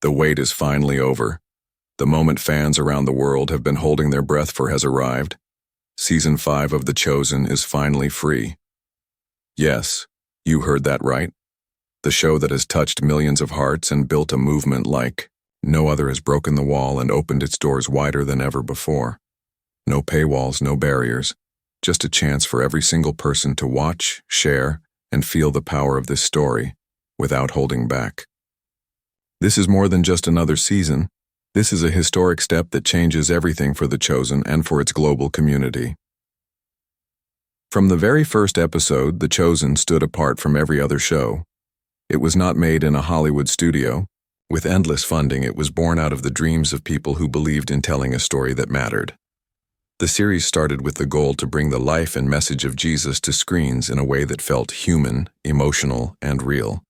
The wait is finally over. The moment fans around the world have been holding their breath for has arrived. Season 5 of The Chosen is finally free. Yes, you heard that right. The show that has touched millions of hearts and built a movement like no other has broken the wall and opened its doors wider than ever before. No paywalls, no barriers, just a chance for every single person to watch, share, and feel the power of this story without holding back. This is more than just another season. This is a historic step that changes everything for The Chosen and for its global community. From the very first episode, The Chosen stood apart from every other show. It was not made in a Hollywood studio. With endless funding, it was born out of the dreams of people who believed in telling a story that mattered. The series started with the goal to bring the life and message of Jesus to screens in a way that felt human, emotional, and real.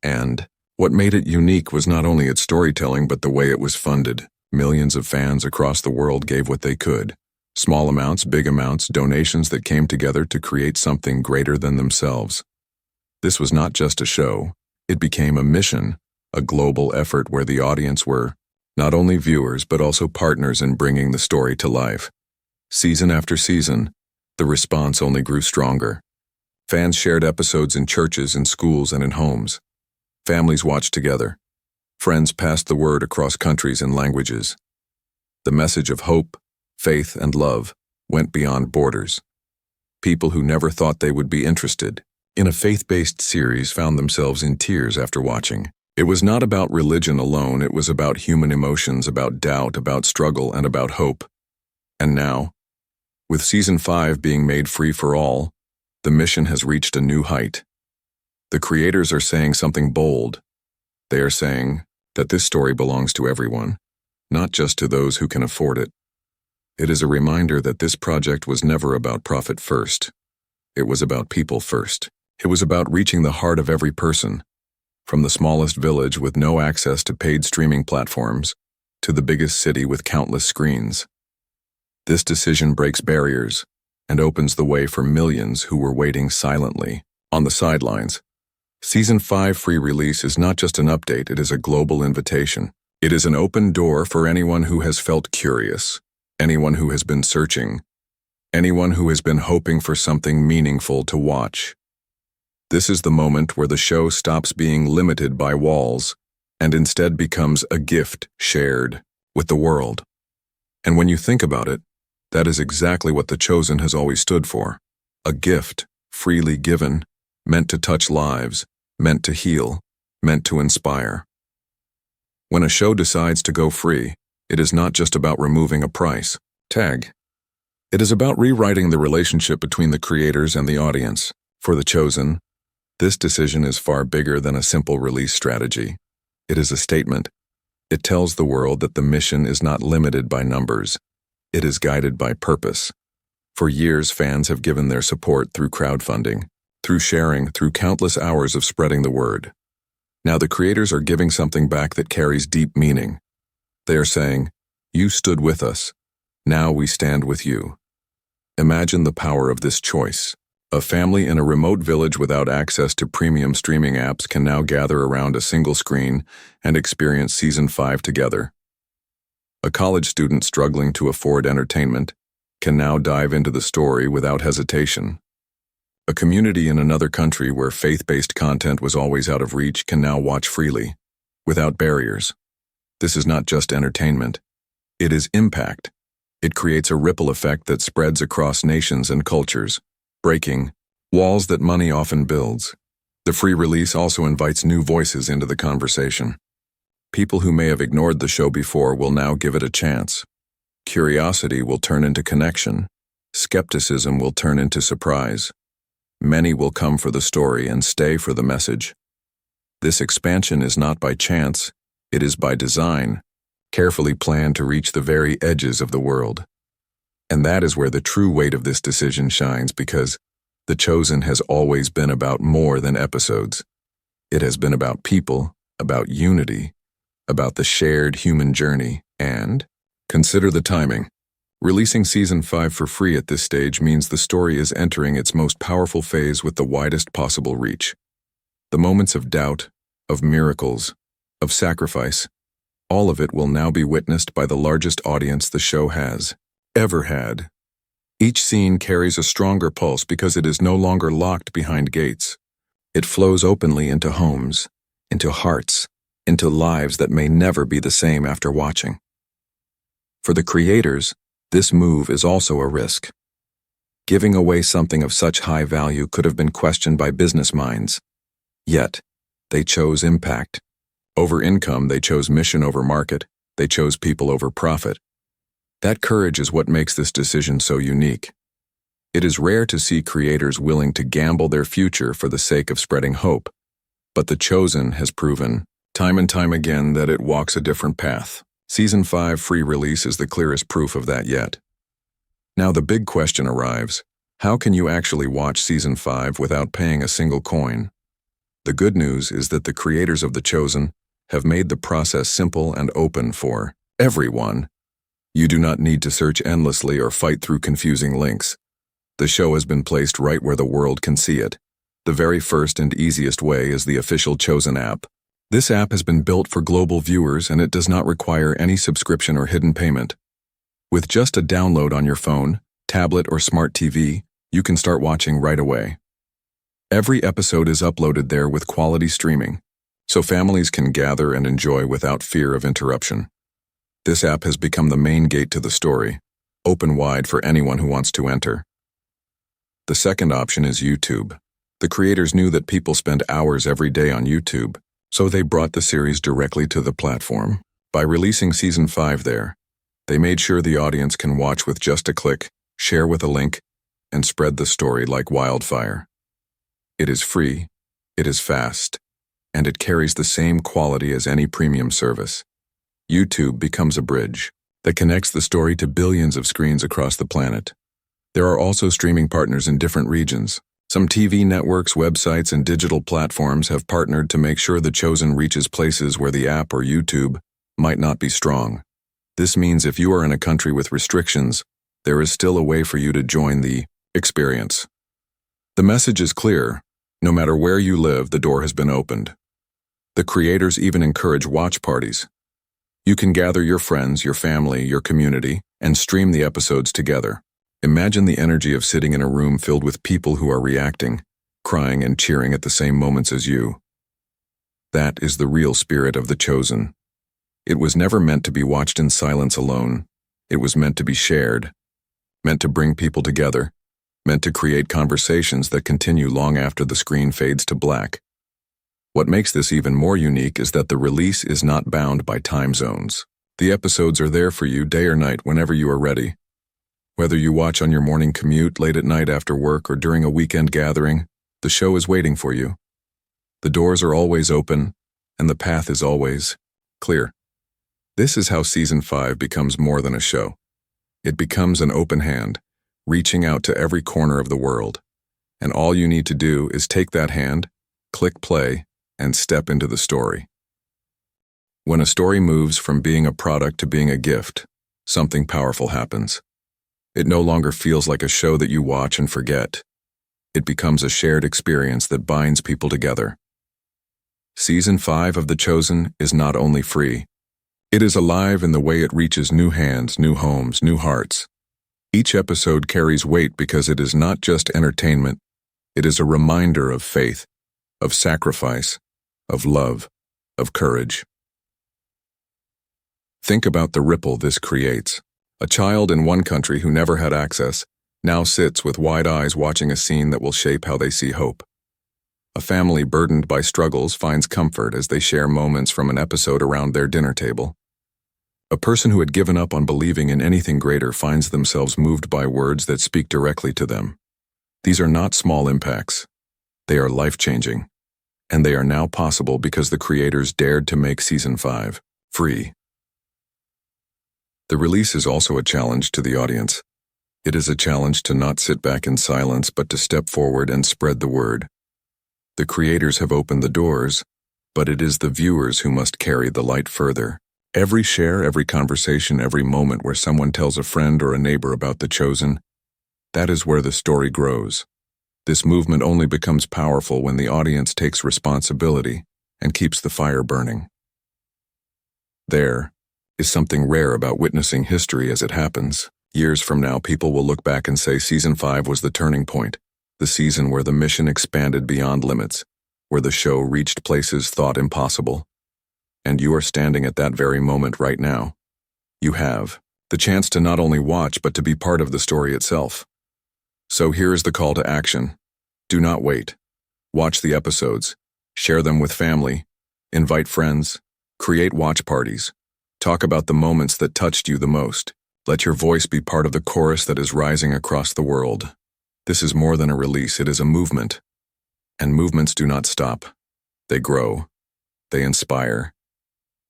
And what made it unique was not only its storytelling but the way it was funded. Millions of fans across the world gave what they could. Small amounts, big amounts, donations that came together to create something greater than themselves. This was not just a show. It became a mission, a global effort where the audience were not only viewers but also partners in bringing the story to life. Season after season, the response only grew stronger. Fans shared episodes in churches, in schools, and in homes. Families watched together. Friends passed the word across countries and languages. The message of hope, faith, and love went beyond borders. People who never thought they would be interested in a faith-based series found themselves in tears after watching. It was not about religion alone, it was about human emotions, about doubt, about struggle, and about hope. And now, with Season 5 being made free for all, the mission has reached a new height. The creators are saying something bold. They are saying that this story belongs to everyone, not just to those who can afford it. It is a reminder that this project was never about profit first. It was about people first. It was about reaching the heart of every person, from the smallest village with no access to paid streaming platforms to the biggest city with countless screens. This decision breaks barriers and opens the way for millions who were waiting silently on the sidelines. Season 5 free release is not just an update, it is a global invitation. It is an open door for anyone who has felt curious, anyone who has been searching, anyone who has been hoping for something meaningful to watch. This is the moment where the show stops being limited by walls and instead becomes a gift shared with the world. And when you think about it, that is exactly what The Chosen has always stood for. A gift, freely given, meant to touch lives, meant to heal, meant to inspire. When a show decides to go free, it is not just about removing a price tag. It is about rewriting the relationship between the creators and the audience. For The Chosen, this decision is far bigger than a simple release strategy. It is a statement. It tells the world that the mission is not limited by numbers. It is guided by purpose. For years, fans have given their support through crowdfunding, through sharing, through countless hours of spreading the word. Now the creators are giving something back that carries deep meaning. They are saying, "You stood with us. Now we stand with you." Imagine the power of this choice. A family in a remote village without access to premium streaming apps can now gather around a single screen and experience Season 5 together. A college student struggling to afford entertainment can now dive into the story without hesitation. A community in another country where faith-based content was always out of reach can now watch freely, without barriers. This is not just entertainment. It is impact. It creates a ripple effect that spreads across nations and cultures, breaking walls that money often builds. The free release also invites new voices into the conversation. People who may have ignored the show before will now give it a chance. Curiosity will turn into connection. Skepticism will turn into surprise. Many will come for the story and stay for the message. This expansion is not by chance, it is by design, carefully planned to reach the very edges of the world. And that is where the true weight of this decision shines, because The Chosen has always been about more than episodes. It has been about people, about unity, about the shared human journey, and consider the timing. Releasing Season 5 for free at this stage means the story is entering its most powerful phase with the widest possible reach. The moments of doubt, of miracles, of sacrifice, All of it will now be witnessed by the largest audience the show has ever had. Each scene carries a stronger pulse because it is no longer locked behind gates. It flows openly into homes, into hearts, into lives that may never be the same after watching. For the creators, this move is also a risk. Giving away something of such high value could have been questioned by business minds. Yet, they chose impact. Over income, they chose mission over market. They chose people over profit. That courage is what makes this decision so unique. It is rare to see creators willing to gamble their future for the sake of spreading hope. But The Chosen has proven, time and time again, that it walks a different path. Season 5 free release is the clearest proof of that yet. Now the big question arrives: how can you actually watch Season 5 without paying a single coin? The good news is that the creators of The Chosen have made the process simple and open for everyone. You do not need to search endlessly or fight through confusing links. The show has been placed right where the world can see it. The very first and easiest way is the official Chosen app. This app has been built for global viewers, and it does not require any subscription or hidden payment. With just a download on your phone, tablet, or smart TV, you can start watching right away. Every episode is uploaded there with quality streaming, so families can gather and enjoy without fear of interruption. This app has become the main gate to the story, open wide for anyone who wants to enter. The second option is YouTube. The creators knew that people spend hours every day on YouTube, so they brought the series directly to the platform. By releasing Season 5 there, they made sure the audience can watch with just a click, share with a link, and spread the story like wildfire. It is free, it is fast, and it carries the same quality as any premium service. YouTube becomes a bridge that connects the story to billions of screens across the planet. There are also streaming partners in different regions. Some TV networks, websites, and digital platforms have partnered to make sure The Chosen reaches places where the app or YouTube might not be strong. This means if you are in a country with restrictions, there is still a way for you to join the experience. The message is clear. No matter where you live, the door has been opened. The creators even encourage watch parties. You can gather your friends, your family, your community, and stream the episodes together. Imagine the energy of sitting in a room filled with people who are reacting, crying, and cheering at the same moments as you. That is the real spirit of The Chosen. It was never meant to be watched in silence alone. It was meant to be shared, meant to bring people together, meant to create conversations that continue long after the screen fades to black. What makes this even more unique is that the release is not bound by time zones. The episodes are there for you day or night whenever you are ready. Whether you watch on your morning commute, late at night after work, or during a weekend gathering, the show is waiting for you. The doors are always open, and the path is always clear. This is how Season 5 becomes more than a show. It becomes an open hand, reaching out to every corner of the world. And all you need to do is take that hand, click play, and step into the story. When a story moves from being a product to being a gift, something powerful happens. It no longer feels like a show that you watch and forget. It becomes a shared experience that binds people together. Season 5 of The Chosen is not only free, it is alive in the way it reaches new hands, new homes, new hearts. Each episode carries weight because it is not just entertainment, it is a reminder of faith, of sacrifice, of love, of courage. Think about the ripple this creates. A child in one country who never had access now sits with wide eyes watching a scene that will shape how they see hope. A family burdened by struggles finds comfort as they share moments from an episode around their dinner table. A person who had given up on believing in anything greater finds themselves moved by words that speak directly to them. These are not small impacts. They are life-changing. And they are now possible because the creators dared to make Season 5 free. The release is also a challenge to the audience. It is a challenge to not sit back in silence but to step forward and spread the word. The creators have opened the doors, but it is the viewers who must carry the light further. Every share, every conversation, every moment where someone tells a friend or a neighbor about The Chosen, that is where the story grows. This movement only becomes powerful when the audience takes responsibility and keeps the fire burning. There is something rare about witnessing history as it happens. Years from now, people will look back and say Season 5 was the turning point, the season where the mission expanded beyond limits, where the show reached places thought impossible. And you are standing at that very moment right now. You have the chance to not only watch, but to be part of the story itself. So here is the call to action. Do not wait. Watch the episodes. Share them with family. Invite friends. Create watch parties. Talk about the moments that touched you the most. Let your voice be part of the chorus that is rising across the world. This is more than a release, it is a movement. And movements do not stop. They grow. They inspire.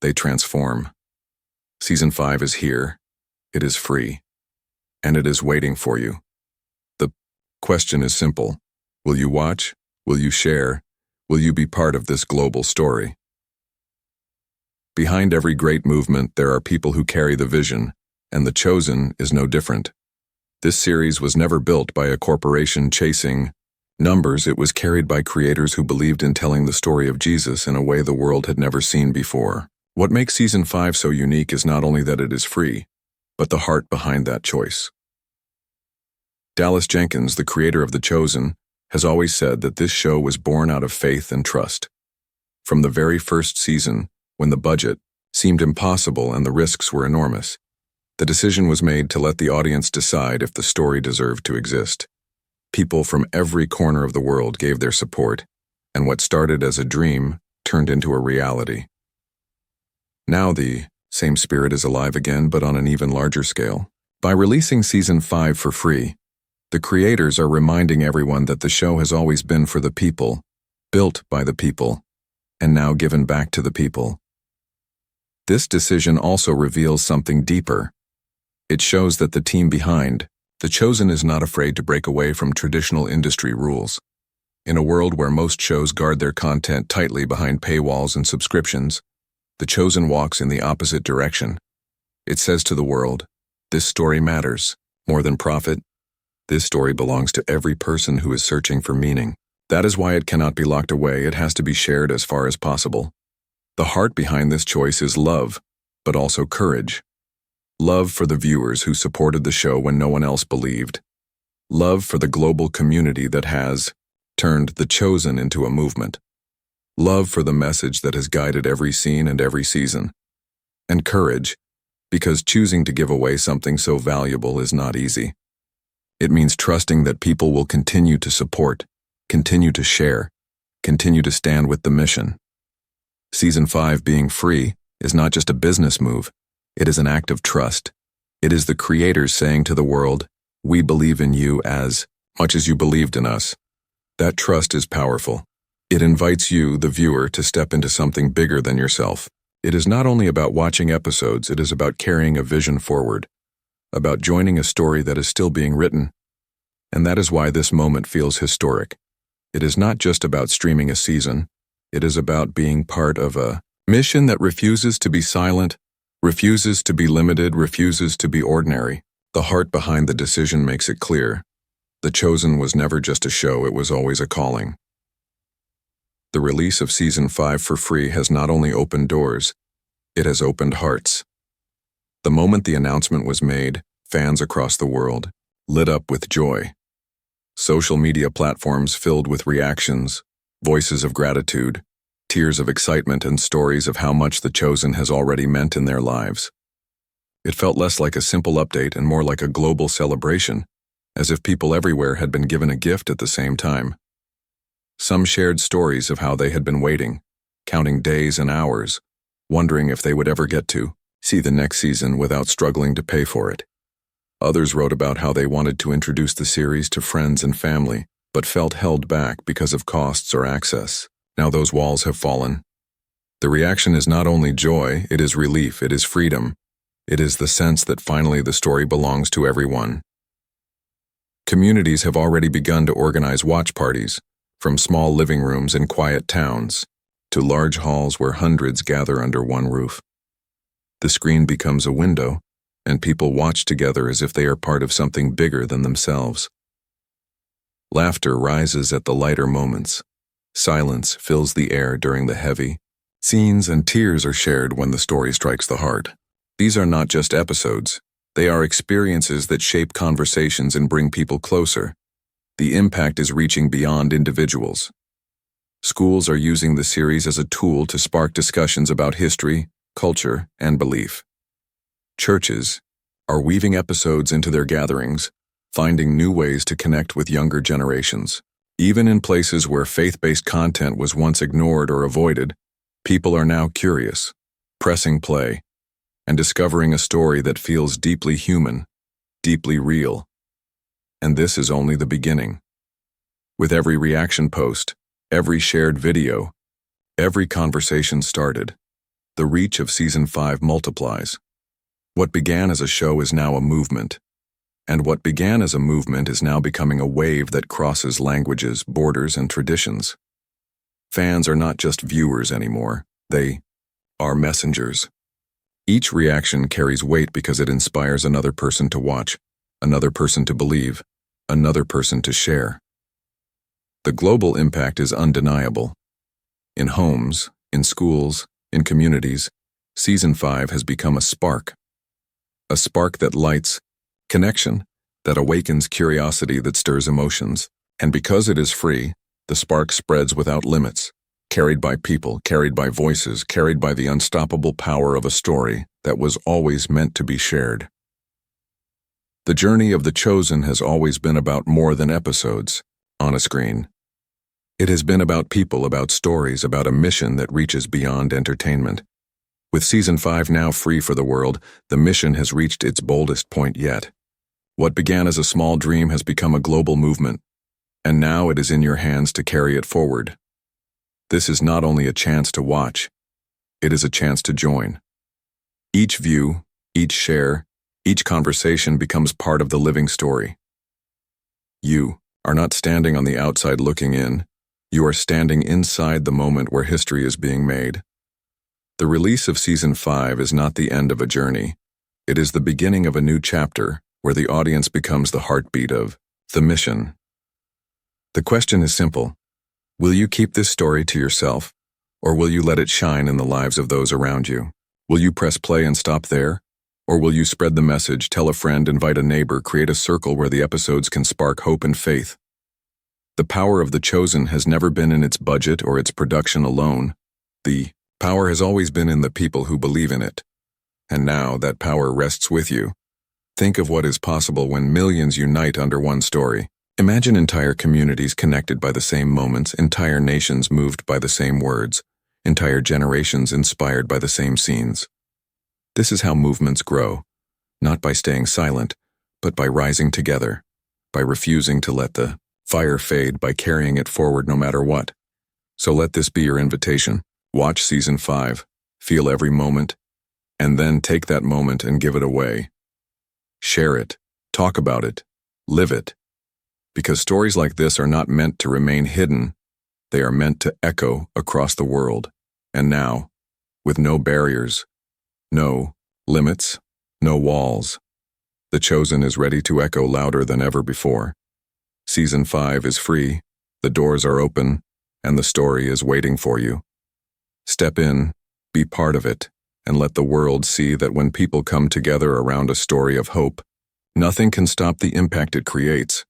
They transform. Season 5 is here. It is free. And it is waiting for you. The question is simple. Will you watch? Will you share? Will you be part of this global story? Behind every great movement, there are people who carry the vision, and The Chosen is no different. This series was never built by a corporation chasing numbers. It was carried by creators who believed in telling the story of Jesus in a way the world had never seen before. What makes Season 5 so unique is not only that it is free, but the heart behind that choice. Dallas Jenkins, the creator of The Chosen, has always said that this show was born out of faith and trust. From the very first season, when the budget seemed impossible and the risks were enormous, the decision was made to let the audience decide if the story deserved to exist. People from every corner of the world gave their support, and what started as a dream turned into a reality. Now the same spirit is alive again, but on an even larger scale. By releasing Season 5 for free, the creators are reminding everyone that the show has always been for the people, built by the people, and now given back to the people. This decision also reveals something deeper. It shows that the team behind The Chosen is not afraid to break away from traditional industry rules. In a world where most shows guard their content tightly behind paywalls and subscriptions, The Chosen walks in the opposite direction. It says to the world, this story matters. More than profit, this story belongs to every person who is searching for meaning. That is why it cannot be locked away. It has to be shared as far as possible. The heart behind this choice is love, but also courage. Love for the viewers who supported the show when no one else believed. Love for the global community that has turned The Chosen into a movement. Love for the message that has guided every scene and every season. And courage, because choosing to give away something so valuable is not easy. It means trusting that people will continue to support, continue to share, continue to stand with the mission. Season 5 being free is not just a business move. It is an act of trust. It is the creators saying to the world, we believe in you as much as you believed in us. That trust is powerful. It invites you, the viewer, to step into something bigger than yourself. It is not only about watching episodes, it is about carrying a vision forward, about joining a story that is still being written. And that is why this moment feels historic. It is not just about streaming a season. It is about being part of a mission that refuses to be silent, refuses to be limited, refuses to be ordinary. The heart behind the decision makes it clear. The Chosen was never just a show, it was always a calling. The release of Season 5 for free has not only opened doors, it has opened hearts. The moment the announcement was made, fans across the world lit up with joy. Social media platforms filled with reactions, voices of gratitude, tears of excitement, and stories of how much The Chosen has already meant in their lives. It felt less like a simple update and more like a global celebration, as if people everywhere had been given a gift at the same time. Some shared stories of how they had been waiting, counting days and hours, wondering if they would ever get to see the next season without struggling to pay for it. Others wrote about how they wanted to introduce the series to friends and family, but felt held back because of costs or access. Now those walls have fallen. The reaction is not only joy, it is relief, it is freedom. It is the sense that finally the story belongs to everyone. Communities have already begun to organize watch parties, from small living rooms in quiet towns to large halls where hundreds gather under one roof. The screen becomes a window, and people watch together as if they are part of something bigger than themselves. Laughter rises at the lighter moments. Silence fills the air during the heavy, Scenes and tears are shared when the story strikes the heart. These are not just episodes. They are experiences that shape conversations and bring people closer. The impact is reaching beyond individuals. Schools are using the series as a tool to spark discussions about history, culture, and belief. Churches are weaving episodes into their gatherings, finding new ways to connect with younger generations. Even in places where faith-based content was once ignored or avoided, people are now curious, pressing play, and discovering a story that feels deeply human, deeply real. And this is only the beginning. With every reaction post, every shared video, every conversation started, the reach of Season 5 multiplies. What began as a show is now a movement. And what began as a movement is now becoming a wave that crosses languages, borders, and traditions. Fans are not just viewers anymore. They are messengers. Each reaction carries weight because it inspires another person to watch, another person to believe, another person to share. The global impact is undeniable. In homes, in schools, in communities, Season 5 has become a spark that lights connection, that awakens curiosity, that stirs emotions. And because it is free, the spark spreads without limits, carried by people, carried by voices, carried by the unstoppable power of a story that was always meant to be shared. The journey of The Chosen has always been about more than episodes on a screen. It has been about people, about stories, about a mission that reaches beyond entertainment. With Season 5 now free for the world, the mission has reached its boldest point yet. What began as a small dream has become a global movement, and now it is in your hands to carry it forward. This is not only a chance to watch, it is a chance to join. Each view, each share, each conversation becomes part of the living story. You are not standing on the outside looking in. You are standing inside the moment where history is being made. The release of Season 5 is not the end of a journey. It is the beginning of a new chapter where the audience becomes the heartbeat of the mission. The question is simple. Will you keep this story to yourself, or will you let it shine in the lives of those around you? Will you press play and stop there? Or will you spread the message, tell a friend, invite a neighbor, create a circle where the episodes can spark hope and faith? The power of The Chosen has never been in its budget or its production alone. The power has always been in the people who believe in it. And now that power rests with you. Think of what is possible when millions unite under one story. Imagine entire communities connected by the same moments, entire nations moved by the same words, entire generations inspired by the same scenes. This is how movements grow, not by staying silent, but by rising together, by refusing to let the fire fade, by carrying it forward no matter what. So let this be your invitation. Watch Season 5, feel every moment, and then take that moment and give it away. Share it, talk about it, live it. Because stories like this are not meant to remain hidden, they are meant to echo across the world. And now, with no barriers, no limits, no walls, The Chosen is ready to echo louder than ever before. Season 5 is free, the doors are open, and the story is waiting for you. Step in, be part of it, and let the world see that when people come together around a story of hope, nothing can stop the impact it creates.